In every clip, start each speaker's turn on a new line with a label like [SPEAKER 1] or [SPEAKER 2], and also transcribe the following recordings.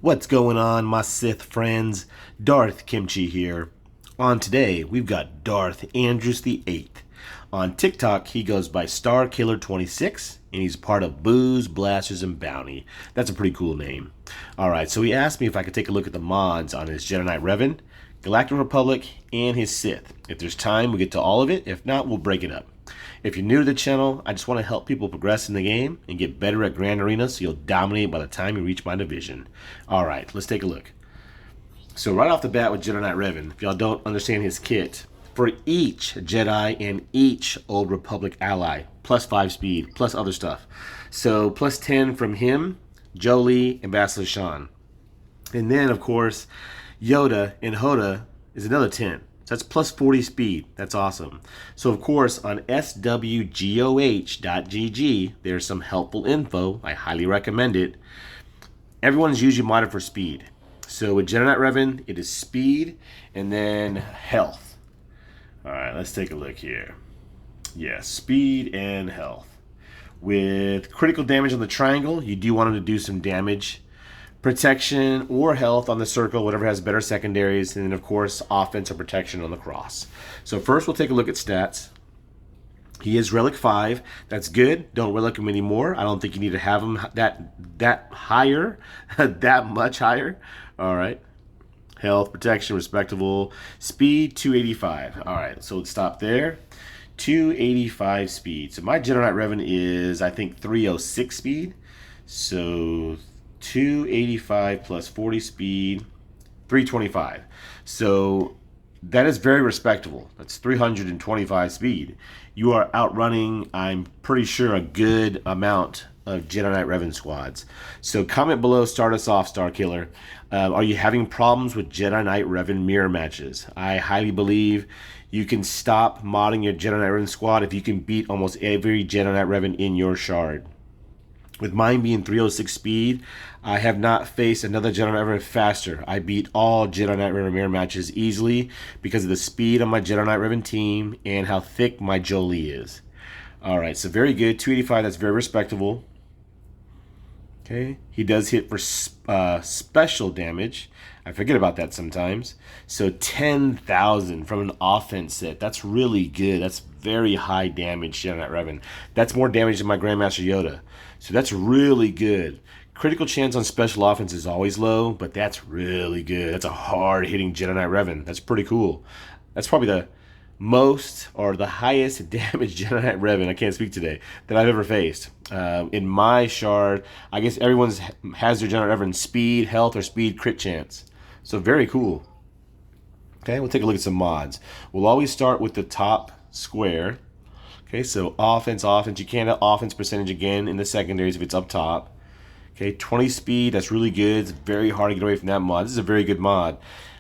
[SPEAKER 1] What's going on, my Sith friends? Darth Kimchi here. On today, we've got Darth Andrews the 8th. On TikTok, he goes by StarKiller26, and he's part of Booze, Blasters, and Bounty. That's a pretty cool name. Alright, so he asked me if I could take a look at the mods on his Jedi Knight Revan, Galactic Republic, and his Sith. If there's time, we'll get to all of it. If not, we'll break it up. If you're new to the channel, I just want to help people progress in the game and get better at Grand Arena so you'll dominate by the time you reach my division. Alright, let's take a look. So right off the bat with Jedi Knight Revan, if y'all don't understand his kit, for each Jedi and each Old Republic ally, plus 5 speed, plus other stuff. So plus 10 from him, Jolee, and Bastila Shan. And then, of course, Yoda and Hoda is another 10. So that's plus 40 speed. That's awesome. So, of course, on SWGOH.gg, there's some helpful info. I highly recommend it. Everyone is usually modded for speed. So with Jedi Knight Revan, it is speed and then health. All right, let's take a look here. Yeah, speed and health. With critical damage on the triangle, you do want him to do some damage. Protection or health on the circle, whatever has better secondaries, and then of course offense or protection on the cross. So first we'll take a look at stats. He is relic 5. That's good. Don't relic him anymore. I don't think you need to have him that higher, that much higher. All right. Health, protection, respectable. Speed 285. All right. So let's stop there. 285 speed. So my Jedi Knight Revan is I think 306 speed. So 285 plus 40 speed, 325. So that is very respectable. That's 325 speed. You are outrunning, I'm pretty sure, a good amount of Jedi Knight Revan squads. So comment below, start us off, Starkiller. Are you having problems with Jedi Knight Revan mirror matches? I highly believe you can stop modding your Jedi Knight Revan squad if you can beat almost every Jedi Knight Revan in your shard. With mine being 306 speed, I have not faced another Jedi Knight Revan faster. I beat all Jedi Knight Revan mirror matches easily because of the speed on my Jedi Knight Revan team and how thick my Jolee is. Alright, so very good. 285, that's very respectable. Okay, he does hit for special damage. I forget about that sometimes. So 10,000 from an offense set. That's really good. That's very high damage Jedi Knight Revan. That's more damage than my Grandmaster Yoda. So that's really good. Critical chance on special offense is always low, but that's really good. That's a hard-hitting Jedi Knight Revan. That's pretty cool. That's probably the most or the highest damage Jedi Knight Revan, I can't speak today, that I've ever faced. In my shard, I guess everyone has their Jedi Knight Revan speed, health, or speed crit chance. So very cool. Okay, we'll take a look at some mods. We'll always start with the top square. Okay, so offense. You can't have offense percentage again in the secondaries if it's up top. Okay, 20 speed, that's really good. It's very hard to get away from that mod. This is a very good mod.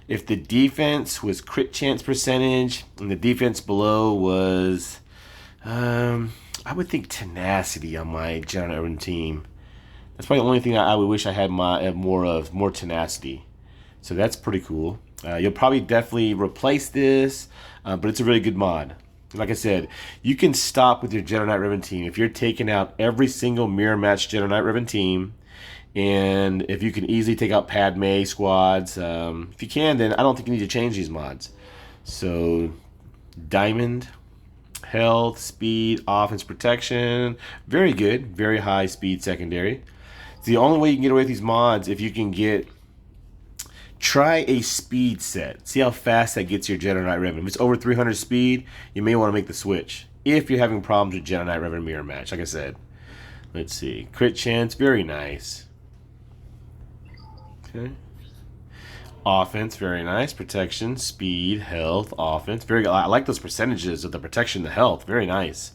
[SPEAKER 1] If the defense was crit chance percentage and the defense below was, I would think tenacity on my Jedi Knight Revan team. That's probably the only thing I would wish I had more tenacity. So that's pretty cool. You'll probably definitely replace this, but it's a really good mod. Like I said, you can stop with your Jedi Knight Revan team if you're taking out every single mirror match Jedi Knight Revan team, and if you can easily take out Padme squads. If you can, then I don't think you need to change these mods. So diamond, health, speed, offense, protection, very good, very high speed secondary. It's the only way you can get away with these mods if you can try a speed set. See how fast that gets your Jedi Knight Revan. If it's over 300 speed, you may want to make the switch. If you're having problems with Jedi Knight Revan mirror match, like I said. Let's see. Crit chance, very nice. Okay. Offense, very nice. Protection, speed, health, offense. Very good. I like those percentages of the protection, the health. Very nice.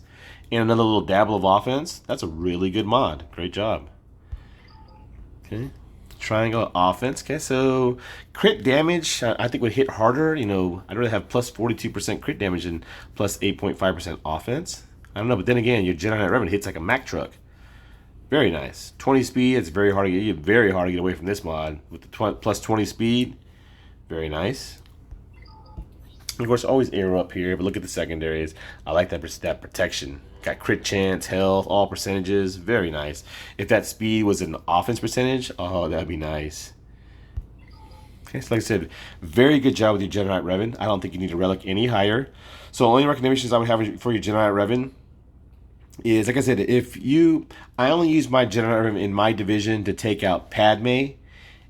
[SPEAKER 1] And another little dabble of offense. That's a really good mod. Great job. Okay. Triangle offense. Okay, so crit damage I think would hit harder. You know, I'd rather have plus 42% crit damage and plus 8.5% offense. I don't know, but then again, your Jedi Knight Revan hits like a Mack truck. Very nice. 20 speed. It's very hard to get away from this mod with the plus 20 speed. Very nice. And of course, always arrow up here, but look at the secondaries. I like that protection. Got crit chance, health, all percentages. Very nice. If that speed was an offense percentage, oh, that'd be nice. Okay, so like I said, very good job with your Jedi Knight Revan. I don't think you need a relic any higher. So only recommendations I would have for your Jedi Knight Revan is, like I said, I only use my Jedi Knight Revan in my division to take out Padme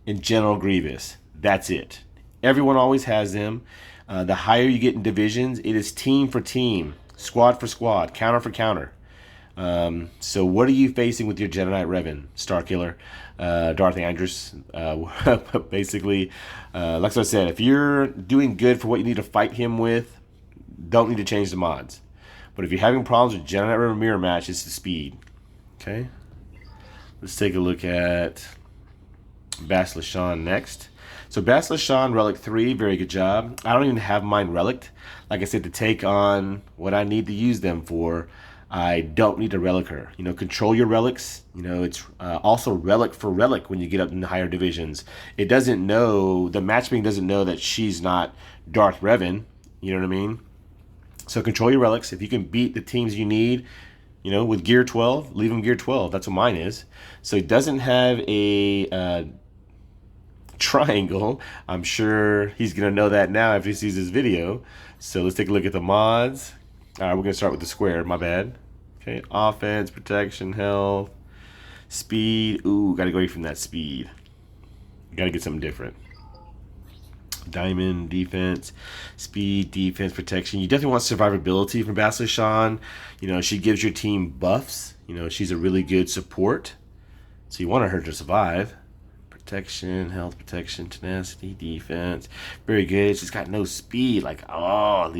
[SPEAKER 1] and General Grievous. That's it. Everyone always has them. The higher you get in divisions, it is team for team, squad for squad, counter for counter. So what are you facing with your Jedi Knight Revan, Starkiller, Darth Andrus? Basically, like I said, if you're doing good for what you need to fight him with, don't need to change the mods. But if you're having problems with Jedi Knight Revan mirror match, it's the speed. Okay, let's take a look at Bastila Shan next. So Bastila Shan, Relic 3, very good job. I don't even have mine Relic. Like I said, to take on what I need to use them for, I don't need to relic her. You know, control your relics. You know, it's also relic for relic when you get up in the higher divisions. It doesn't know, the matchmaking doesn't know that she's not Darth Revan. You know what I mean? So control your relics. If you can beat the teams you need, you know, with gear 12, leave them gear 12. That's what mine is. So it doesn't have a triangle. I'm sure he's going to know that now after he sees this video. So let's take a look at the mods. All right, we're going to start with the square. My bad. Okay, offense, protection, health, speed. Ooh, got to go away from that speed. Got to get something different. Diamond, defense, speed, defense, protection. You definitely want survivability from Bastila Shan. You know, she gives your team buffs. You know, she's a really good support. So you want her to survive. Protection, health, protection, tenacity, defense. Very good. She's got no speed. Like, oh,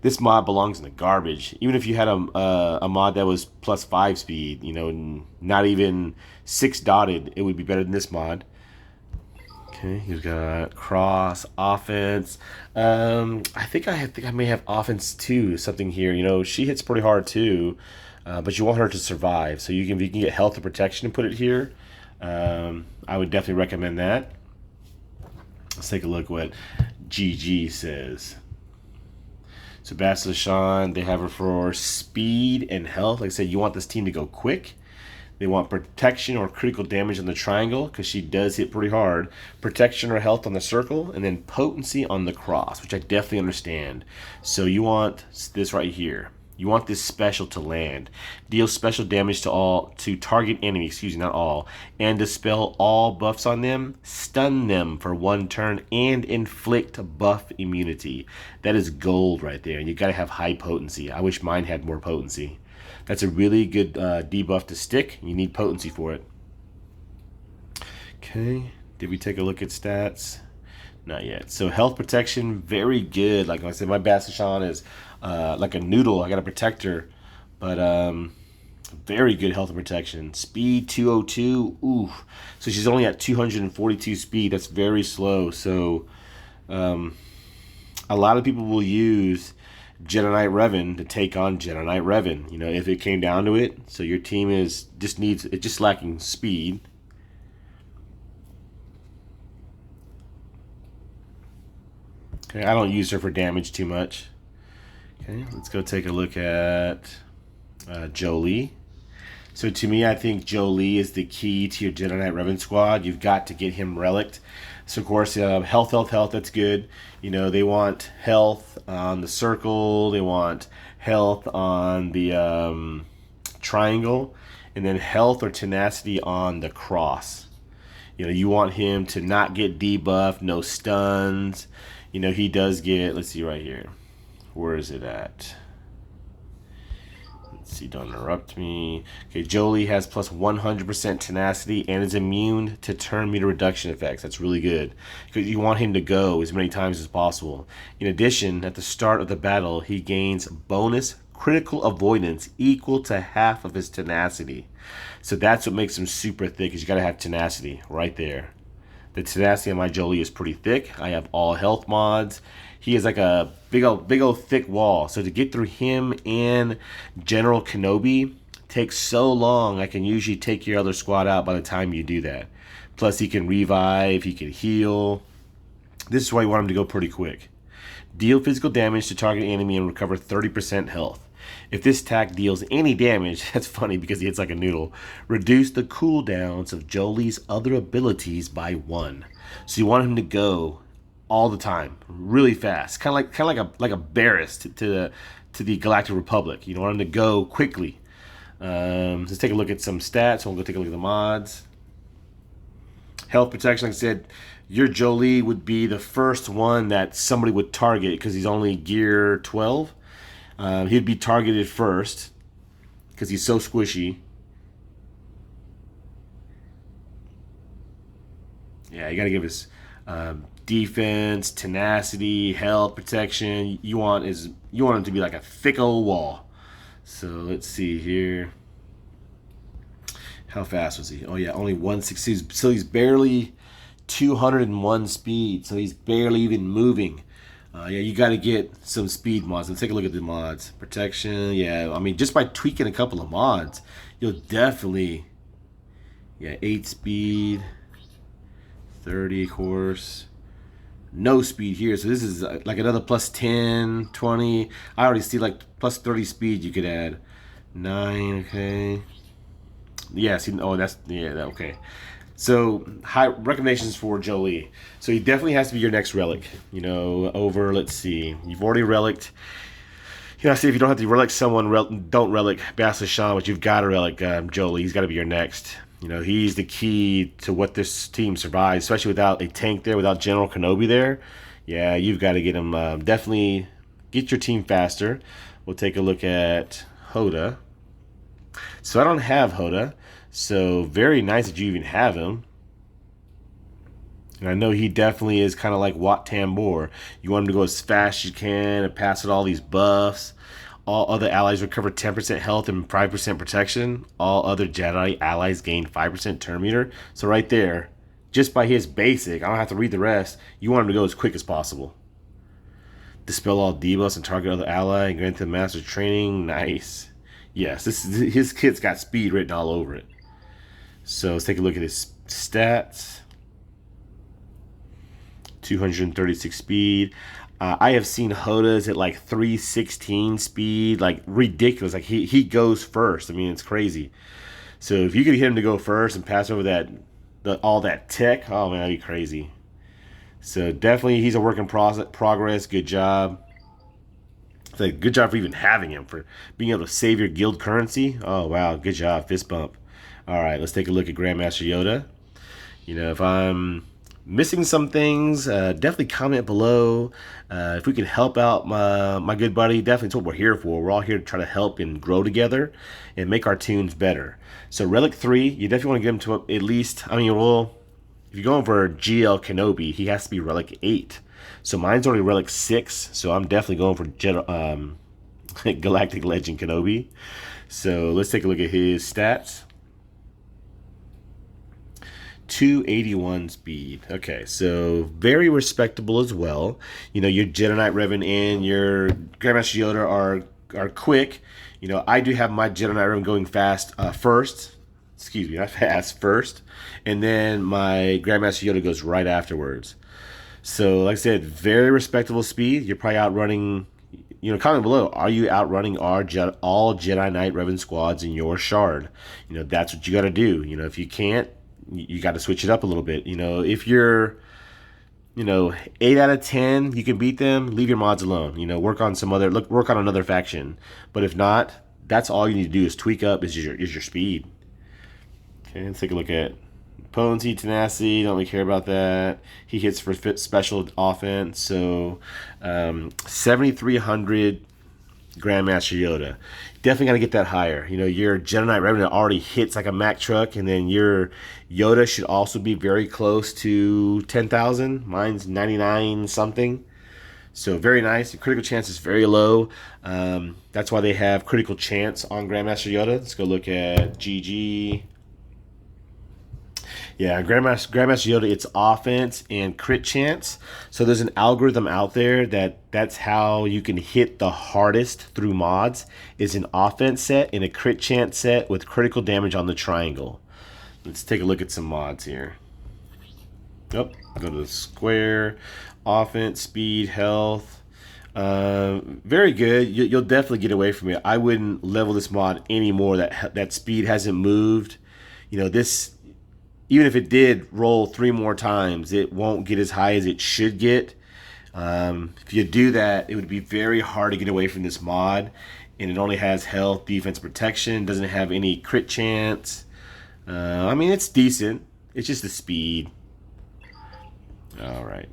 [SPEAKER 1] this mod belongs in the garbage. Even if you had a mod that was +5 speed, you know, not even 6 dotted, it would be better than this mod. Okay, you've got cross, offense. I think I may have offense too. Something here. You know, she hits pretty hard too, but you want her to survive. So you can get health and protection and put it here. I would definitely recommend that. Let's take a look what GG says. So Bastila Shan, they have her for speed and health. Like I said, you want this team to go quick. They want protection or critical damage on the triangle because she does hit pretty hard. Protection or health on the circle, and then potency on the cross, which I definitely understand. So you want this right here. You want this special to land. Deal special damage to target enemy, excuse me, not all, and dispel all buffs on them, stun them for 1 turn, and inflict buff immunity. That is gold right there, and you gotta have high potency. I wish mine had more potency. That's a really good debuff to stick. You need potency for it. Okay, did we take a look at stats? Not yet. So health protection, very good. Like I said, my Bastila Shan is like a noodle. I got to protect her, but very good health and protection. Speed 202. Ooh, so she's only at 242 speed. That's very slow. So a lot of people will use Jedi Knight Revan to take on Jedi Knight Revan. You know, if it came down to it. So your team it's just lacking speed. Okay, I don't use her for damage too much. Okay, let's go take a look at Jolee. So to me, I think Jolee is the key to your Jedi Knight Revan squad. You've got to get him relicked. So of course, health, that's good. You know, they want health on the circle. They want health on the triangle. And then health or tenacity on the cross. You know, you want him to not get debuffed, no stuns. You know, he does get, let's see right here. Where is it at? Let's see, don't interrupt me. Okay, Jolee has plus 100% tenacity and is immune to turn meter reduction effects. That's really good because you want him to go as many times as possible. In addition, at the start of the battle, he gains bonus critical avoidance equal to half of his tenacity. So that's what makes him super thick, is you got to have tenacity right there. The tenacity on my Jolee is pretty thick. I have all health mods. He is like a big old thick wall. So to get through him and General Kenobi takes so long, I can usually take your other squad out by the time you do that. Plus he can revive, he can heal. This is why you want him to go pretty quick. Deal physical damage to target enemy and recover 30% health. If this attack deals any damage, that's funny because he hits like a noodle, reduce the cooldowns of Jolee's other abilities by 1. So you want him to go all the time, really fast, kind of like a Barris to the Galactic Republic. You want him to go quickly. Let's take a look at some stats. We'll go take a look at the mods. Health protection, like I said, your Jolee would be the first one that somebody would target because he's only gear 12. He'd be targeted first because he's so squishy. Yeah, you got to give us defense, tenacity, health, protection. You want him to be like a thick old wall. So let's see here. How fast was he? Oh yeah, only 160. So he's barely 201 speed. So he's barely even moving. Yeah, you got to get some speed mods. Let's take a look at the mods. Protection. Yeah, I mean, just by tweaking a couple of mods, you'll definitely. Yeah, 8 speed, 30 course. No speed here, so this is like another plus 10, 20. I already see like plus 30 speed you could add. 9, okay. Yeah, see, oh, that's, yeah, okay. So, high recommendations for Jolee. So, he definitely has to be your next relic. You know, over, let's see. You've already relicked. You know, I see if you don't have to relic someone, don't relic Bastila Shan, but you've got to relic Jolee. He's got to be your next. You know, he's the key to what this team survives, especially without a tank there, without General Kenobi there. Yeah, you've got to get him, definitely get your team faster. We'll take a look at Hoda. So I don't have Hoda, so very nice that you even have him. And I know he definitely is kind of like Wat Tambor. You want him to go as fast as you can and pass with all these buffs. All other allies recover 10% health and 5% protection. All other Jedi allies gain 5% turn meter. So right there, just by his basic, I don't have to read the rest, you want him to go as quick as possible. Dispel all debuffs and target other ally and grant them master training. Nice. Yes, his kit's got speed written all over it. So let's take a look at his stats. 236 speed. I have seen Hoda's at like 316 speed, like ridiculous. Like he goes first. I mean, it's crazy. So if you could get him to go first and pass over all that tech, oh man, that'd be crazy. So definitely, he's a work in progress. Good job. It's like good job for even having him, for being able to save your guild currency. Oh wow, good job, fist bump. All right, let's take a look at Grandmaster Yoda. You know, if I'm missing some things, definitely comment below. If we can help out my good buddy, definitely it's what we're here for. We're all here to try to help and grow together and make our tunes better. So Relic 3, you definitely want to get him to at least, I mean, well, if you're going for GL Kenobi, he has to be Relic 8. So mine's already Relic 6, so I'm definitely going for Galactic Legend Kenobi. So let's take a look at his stats. 281 speed. Okay, so very respectable as well. You know, your Jedi Knight Revan and your Grandmaster Yoda are quick. You know, I do have my Jedi Knight Revan going fast first. Excuse me, not fast, first. And then my Grandmaster Yoda goes right afterwards. So, like I said, very respectable speed. You're probably outrunning, you know, comment below, are you outrunning all Jedi Knight Revan squads in your shard? You know, that's what you got to do. You know, if you can't, you got to switch it up a little bit. You know, if you're, you know, 8 out of 10, you can beat them, leave your mods alone. You know, work on another faction. But if not, that's all you need to do is tweak up is your speed. Okay, let's take a look at potency, tenacity, don't really care about that. He hits for special offense, so 7,300 Grandmaster Yoda. Definitely got to get that higher. You know, your Jedi Knight Revan already hits like a Mack truck, and then your Yoda should also be very close to 10,000. Mine's 99 something. So very nice. The critical chance is very low. That's why they have critical chance on Grandmaster Yoda. Let's go look at GG. Yeah, Grandmaster Yoda, it's offense and crit chance. So there's an algorithm out there that's how you can hit the hardest through mods, is an offense set and a crit chance set with critical damage on the triangle. Let's take a look at some mods here. Go to the square, offense, speed, health. Very good. You'll definitely get away from it. I wouldn't level this mod anymore. That speed hasn't moved. This, even if it did roll 3 more times, it won't get as high as it should get. If you do that, it would be very hard to get away from this mod. And it only has health, defense, protection. Doesn't have any crit chance. I mean, it's decent. It's just the speed. All right.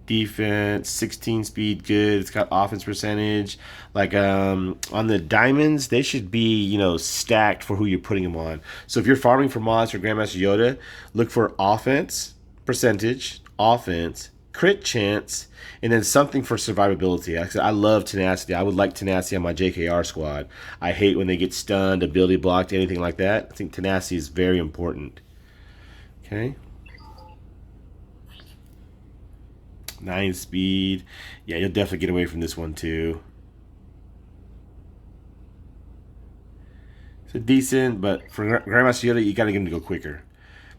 [SPEAKER 1] Defense, 16 speed, good. It's got offense percentage. Like on the diamonds, they should be, stacked for who you're putting them on. So if you're farming for mods for Grandmaster Yoda, look for offense percentage, offense, crit chance, and then something for survivability. Like I said, I love tenacity. I would like tenacity on my JKR squad. I hate when they get stunned, ability blocked, anything like that. I think tenacity is very important. Okay. 9 speed. Yeah, you'll definitely get away from this one too. So decent, but for Grandmaster Yoda, you gotta get him to go quicker.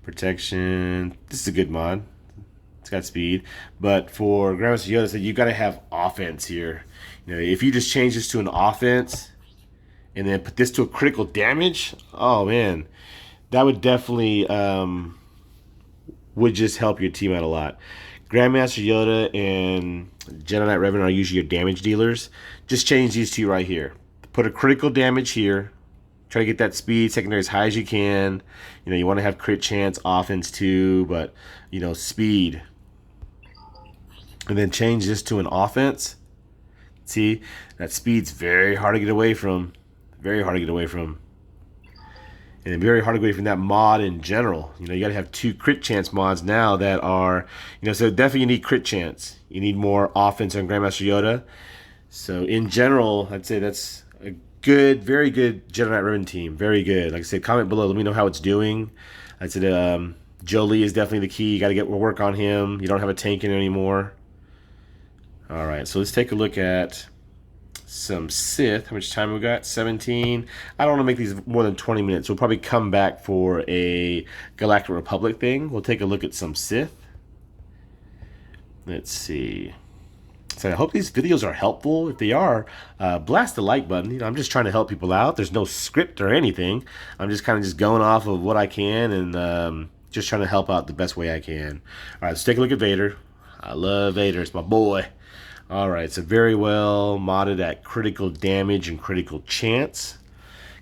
[SPEAKER 1] Protection. This is a good mod. It's got speed. But for Grandmaster Yoda, so you gotta have offense here. If you just change this to an offense and then put this to a critical damage, oh man, that would definitely would just help your team out a lot. Grandmaster Yoda and Jedi Knight Revan are usually your damage dealers. Just change these two right here. Put a critical damage here. Try to get that speed secondary as high as you can. You want to have crit chance, offense too, but speed. And then change this to an offense. See, that speed's very hard to get away from. Very hard to get away from. And very hard to get away from that mod in general. You got to have 2 crit chance mods now that are, so definitely you need crit chance. You need more offense on Grandmaster Yoda. So in general, I'd say that's a good, very good Jedi Knight Revan team. Very good. Like I said, comment below. Let me know how it's doing. I said Jolee is definitely the key. You got to get work on him. You don't have a tank in anymore. All right, so let's take a look at some Sith. How much time we got? 17. I don't want to make these more than 20 minutes. We'll probably come back for a Galactic Republic thing. We'll take a look at some Sith. Let's see. So I hope these videos are helpful. If they are, blast the like button. I'm just trying to help people out. There's no script or anything. I'm just kind of just going off of what I can and just trying to help out the best way I can. All right, let's take a look at Vader. I love Vader. It's my boy. All right, so very well modded at critical damage and critical chance.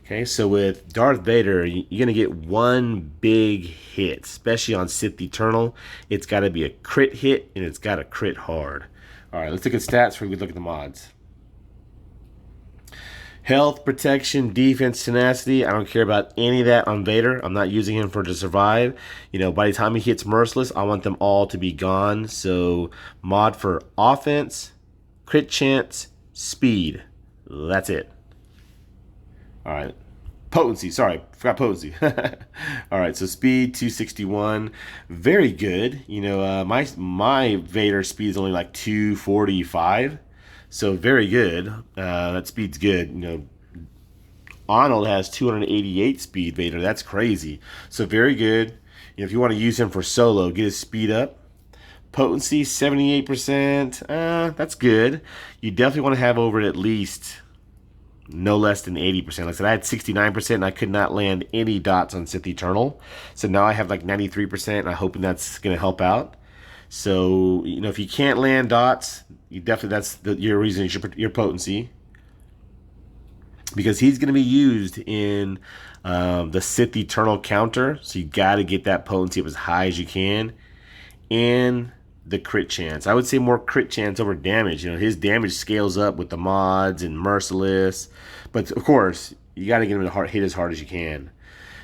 [SPEAKER 1] Okay, so with Darth Vader, you're going to get one big hit, especially on Sith Eternal. It's got to be a crit hit, and it's got to crit hard. All right, let's look at stats before we look at the mods. Health, protection, defense, tenacity. I don't care about any of that on Vader. I'm not using him to survive. By the time he hits Merciless, I want them all to be gone. So mod for offense, crit chance, speed. That's it. All right. Potency. Sorry, forgot potency. All right, so speed 261. Very good. My Vader speed is only like 245. So very good. That speed's good. Arnold has 288 speed, Vader. That's crazy. So very good. If you want to use him for solo, get his speed up. Potency 78%. That's good. You definitely want to have over at least no less than 80%. Like I said, I had 69% and I could not land any dots on Sith Eternal. So now I have like 93% and I'm hoping that's going to help out. So, if you can't land dots, you definitely, that's your reason, your potency. Because he's going to be used in the Sith Eternal counter. So you got to get that potency up as high as you can. And the crit chance. I would say more crit chance over damage. His damage scales up with the mods and Merciless. But, of course, you got to get him to hit as hard as you can.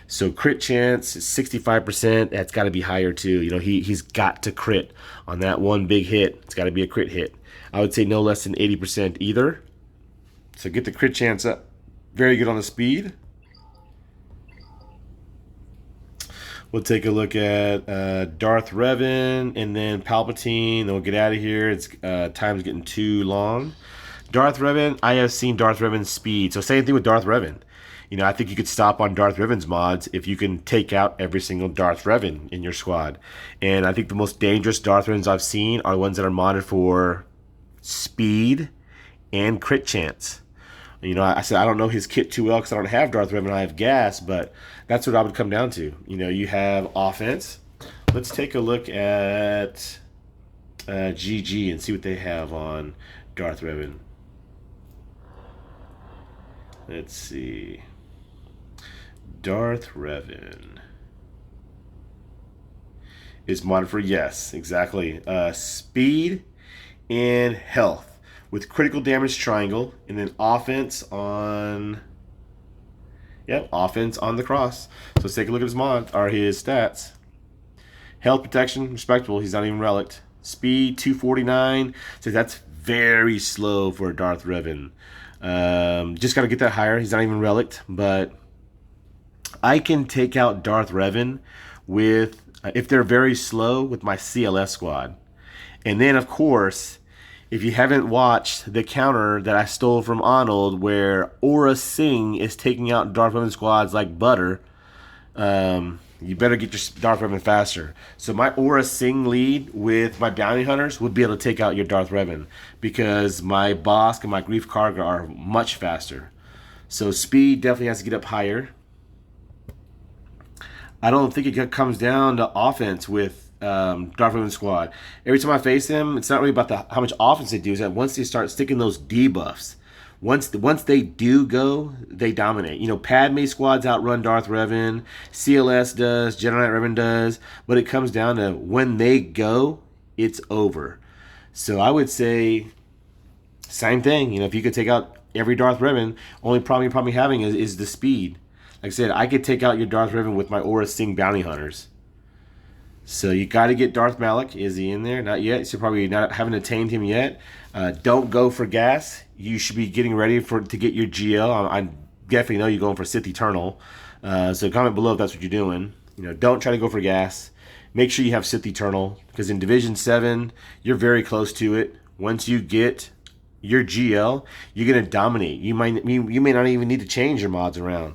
[SPEAKER 1] So crit chance is 65%. That's got to be higher too. He's got to crit on that one big hit. It's got to be a crit hit. I would say no less than 80% either. So get the crit chance up. Very good on the speed. We'll take a look at Darth Revan and then Palpatine. Then we'll get out of here. It's time's getting too long. Darth Revan, I have seen Darth Revan's speed. So same thing with Darth Revan. I think you could stop on Darth Revan's mods if you can take out every single Darth Revan in your squad. And I think the most dangerous Darth Revans I've seen are the ones that are modded for speed and crit chance. You know, I said I don't know his kit too well because I don't have Darth Revan, I have gas, but that's what I would come down to. You know, you have offense. Let's take a look at GG and see what they have on Darth Revan. Let's see. Darth Revan is modded for, yes, exactly. Speed and health with critical damage triangle, and then offense on, yep, offense on the cross. So let's take a look at his mod, or his stats. Health protection, respectable. He's not even relict. Speed 249. So that's very slow for Darth Revan. Just got to get that higher. He's not even relict, but I can take out Darth Revan with, if they're very slow, with my CLS squad. And then, of course, if you haven't watched the counter that I stole from Arnold, where Aura Singh is taking out Darth Revan squads like butter, you better get your Darth Revan faster. So my Aura Singh lead with my bounty hunters would be able to take out your Darth Revan, because my Bosk and my Grief Karga are much faster. So speed definitely has to get up higher. I don't think it comes down to offense with Darth Vader squad. Every time I face them, it's not really about how much offense they do. Is that once they start sticking those debuffs, once they do go, they dominate. You know, Padme squads outrun Darth Revan, CLS does, Jedi Knight Revan does, but it comes down to when they go, it's over. So I would say same thing. You know, if you could take out every Darth Revan, only problem you're probably having is the speed. Like I said, I could take out your Darth Revan with my Aura Singh bounty hunters. So you got to get Darth Malak. Is he in there? Not yet. So probably not, haven't attained him yet. Don't go for gas. You should be getting ready to get your GL. I definitely know you're going for Sith Eternal. So comment below if that's what you're doing. You know, don't try to go for gas. Make sure you have Sith Eternal, because in Division 7, you're very close to it. Once you get your GL, you're gonna dominate. You may not even need to change your mods around.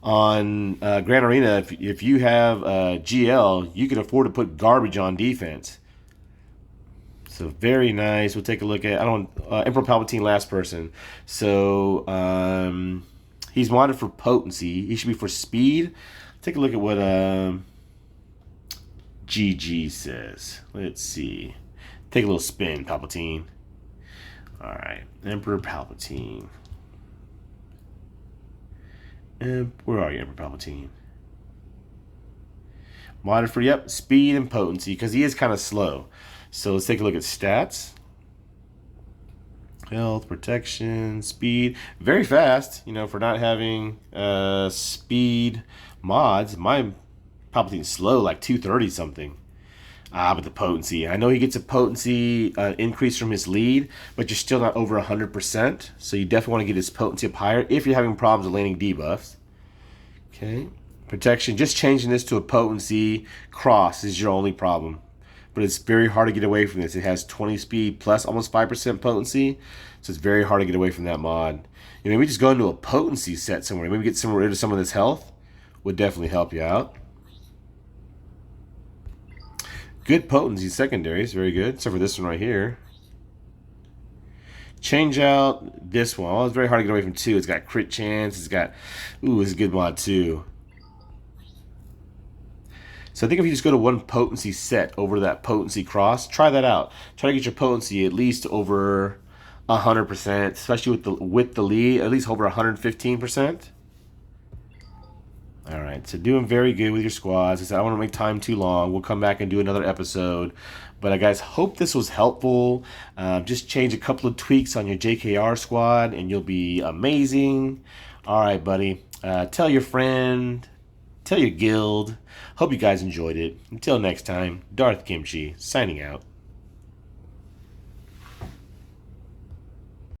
[SPEAKER 1] On Grand Arena, if you have GL, you can afford to put garbage on defense. So very nice. We'll take a look at Emperor Palpatine, last person. So he's modded for potency. He should be for speed. Take a look at what GG says. Let's see. Take a little spin, Palpatine. All right, Emperor Palpatine. Where are you, Emperor Palpatine? Modded for, yep, speed and potency, because he is kind of slow. So let's take a look at stats. Health, protection, speed. Very fast, you know, for not having speed mods. My Palpatine's slow, like 230 something. But the potency. I know he gets a potency increase from his lead, but you're still not over 100%. So you definitely want to get his potency up higher if you're having problems with landing debuffs. Okay. Protection. Just changing this to a potency cross is your only problem. But it's very hard to get away from this. It has 20 speed plus almost 5% potency. So it's very hard to get away from that mod. You know, maybe just go into a potency set somewhere. Maybe get rid of some of this health. Would definitely help you out. Good potency secondaries, very good. Except for this one right here. Change out this one. Oh, it's very hard to get away from too. It's got crit chance. It's got, ooh, it's a good mod too. So I think if you just go to one potency set over that potency cross, try that out. Try to get your potency at least over 100%, especially with the lead, at least over 115%. All right, so doing very good with your squads. I said I don't want to make time too long. We'll come back and do another episode. But guys, hope this was helpful. Just change a couple of tweaks on your JKR squad, and you'll be amazing. All right, buddy. Tell your friend. Tell your guild. Hope you guys enjoyed it. Until next time, Darth Kimchi, signing out.